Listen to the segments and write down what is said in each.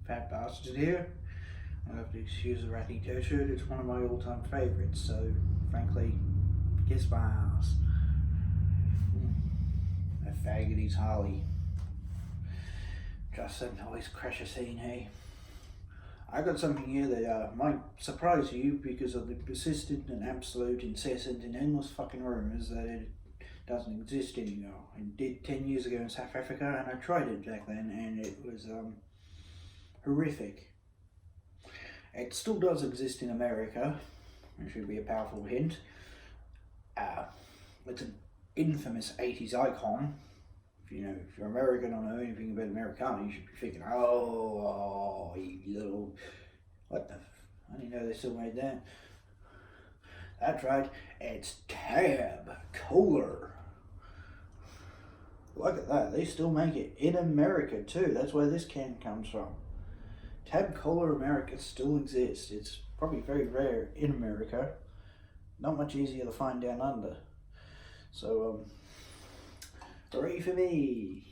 fat bastard here. I have to excuse the ratty t-shirt, it's one of my all-time favourites, so frankly, kiss my ass. A faggot is Harley. Just a nice crash of scene, hey? I got something here that might surprise you because of the persistent and absolute, incessant and endless fucking rumours that it doesn't exist anymore. It did 10 years ago in South Africa, and I tried it back then, and it was horrific. It still does exist in America, which should be a powerful hint. It's an infamous 80s icon. If you're American or know anything about Americana, you should be thinking, oh, you little, what the, I didn't know they still made that. That's right, it's TaB Cola. Look at that, they still make it in America too. That's where this can comes from. TaB Cola America still exists. It's probably very rare in America. Not much easier to find down under. So, hooray for me!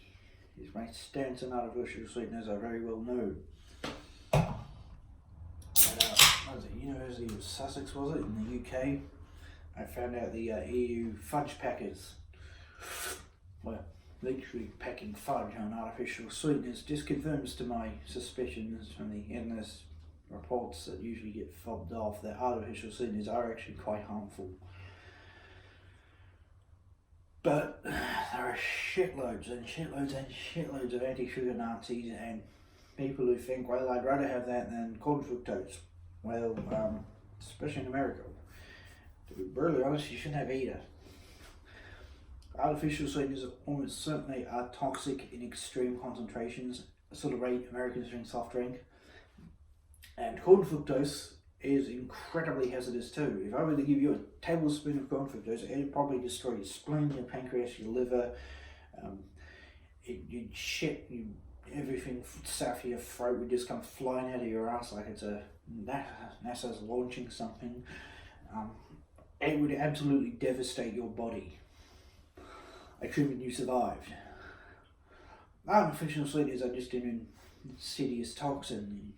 Is my stance on artificial sweeteners are very well known. What was it, University of Sussex, was it, in the UK? I found out the EU fudge packers were literally packing fudge on artificial sweeteners. Just confirms to my suspicions from the endless reports that usually get fobbed off that artificial sweeteners are actually quite harmful. But there are shitloads and shitloads and shitloads of anti-sugar Nazis and people who think, well, I'd rather have that than corn fructose. Well, especially in America. To be brutally honest, you shouldn't have either. Artificial sweeteners almost certainly are toxic in extreme concentrations, the sort of rate Americans drink soft drink. And corn fructose is incredibly hazardous too. If I were to give you a tablespoon of corn fructose, it'd probably destroy your spleen, your pancreas, your liver, you'd shit, everything south of your throat would just come flying out of your ass like it's NASA's launching something. It would absolutely devastate your body. Assuming you survived. Artificial sweeteners are just an insidious toxin,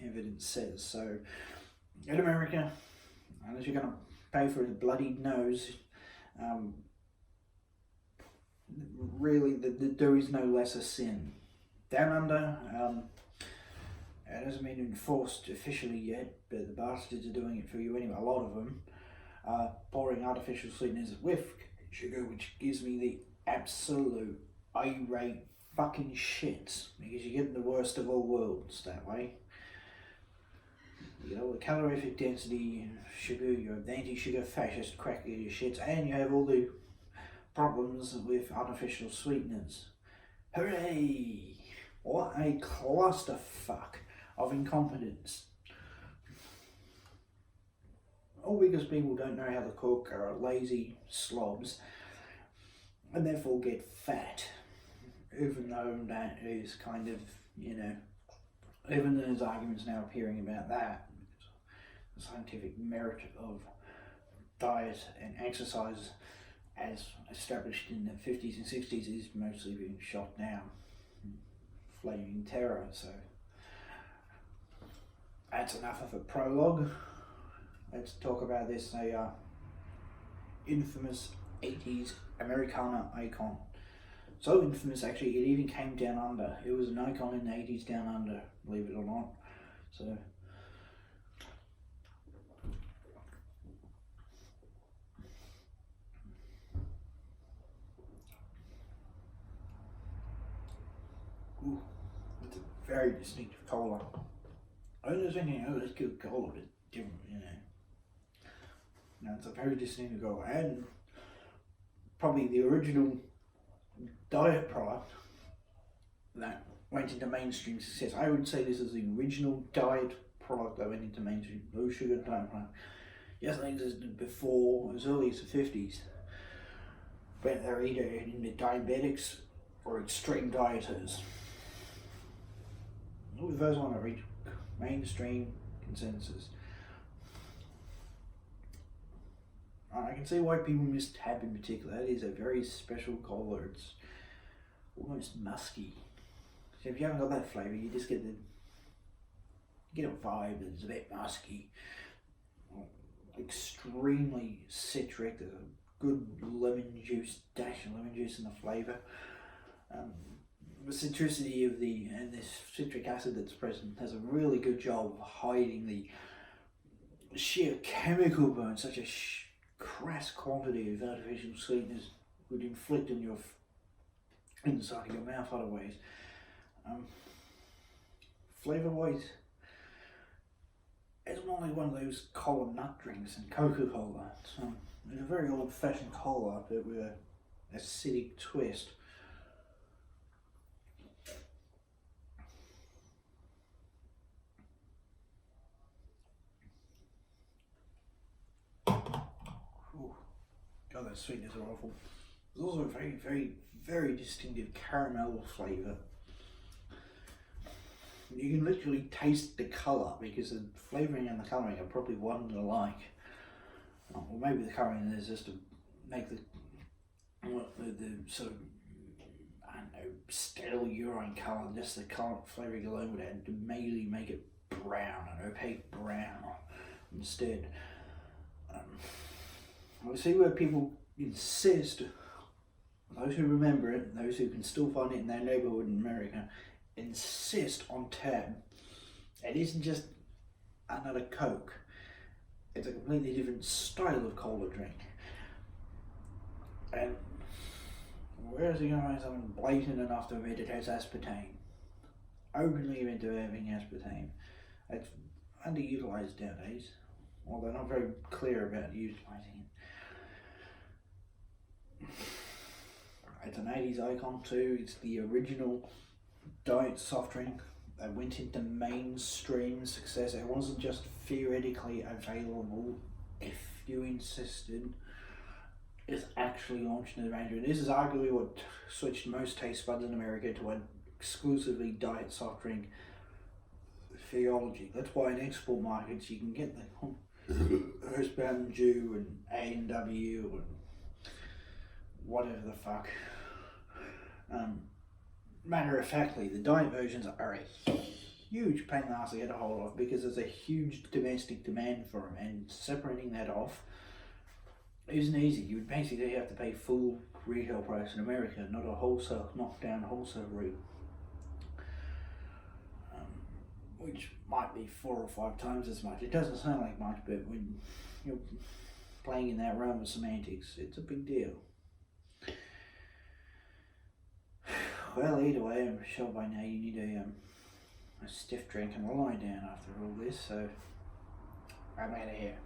evidence says. So, in America, unless you're going to pay for a bloodied nose, really there is no lesser sin. Down under, it hasn't been enforced officially yet, but the bastards are doing it for you anyway. A lot of them are pouring artificial sweeteners with sugar, which gives me the absolute irate fucking shits, because you get the worst of all worlds that way. The calorific density, sugar, you have the anti-sugar fascist crack of your shits, and you have all the problems with artificial sweeteners. Hooray! What a clusterfuck of incompetence. All because people don't know how to cook, are lazy slobs, and therefore get fat. Even though that is kind of, even though there's arguments now appearing about that, the scientific merit of diet and exercise as established in the 50s and 60s is mostly being shot down. Flaming terror, so that's enough of a prologue. Let's talk about this infamous 80s Americana icon. So infamous, actually, it even came down under. It was an icon in the 80s down under, believe it or not. So, ooh, it's a very distinctive cola. I was thinking, oh, let's get a cola, but different, No, it's a very distinctive cola, and probably the original diet product that went into mainstream success. I would say this is the original diet product that went into mainstream low sugar diet product. Yes, I existed before, as early as the 50s, but they're either into diabetics or extreme dieters. The first one to reach mainstream consensus. I can see why people miss TaB in particular. That is a very special cola. It's almost musky. So if you haven't got that flavour, you just get the You get a vibe that's a bit musky, extremely citric. There's a good lemon juice, dash of lemon juice in the flavour. The citricity of and this citric acid that's present does a really good job of hiding the sheer chemical burn such a crass quantity of artificial sweeteners would inflict on your inside of your mouth otherwise. Flavour wise, it's more like one of those cola nut drinks and Coca-Cola. So it's a very old fashioned cola but with an acidic twist. Ooh, God, those sweeteners are awful. There's also a very, very, very distinctive caramel flavour. You can literally taste the colour because the flavouring and the colouring are probably one and alike. Or maybe the colouring is just to make the sort of, I don't know, stale urine colour, just the colour flavouring alone would add to mainly make it brown, an opaque brown instead. We see where people insist, those who remember it, those who can still find it in their neighbourhood in America, insist on TaB. It isn't just another Coke. It's a completely different style of cola drink. And where is he going to find something blatant enough to admit it has aspartame? Openly admit to having aspartame. It's underutilised nowadays, although they're not very clear about utilising it. It's an 80s icon too. It's the original diet soft drink that went into mainstream success. It wasn't just theoretically available if you insisted. It's actually launched into the mainstream. This is arguably what switched most taste buds in America to an exclusively diet soft drink theology. That's why in export markets you can get the Hearst Mountain Dew and A&W and whatever the fuck. Matter of factly, the diet versions are a huge pain in the ass to get a hold of because there's a huge domestic demand for them, and separating that off isn't easy. You would basically have to pay full retail price in America, not a wholesale, knockdown wholesale route, which might be 4 or 5 times as much. It doesn't sound like much, but when you're playing in that realm of semantics, it's a big deal. Well, either way, I'm sure by now you need a stiff drink and a lie down after all this, so I'm out of here.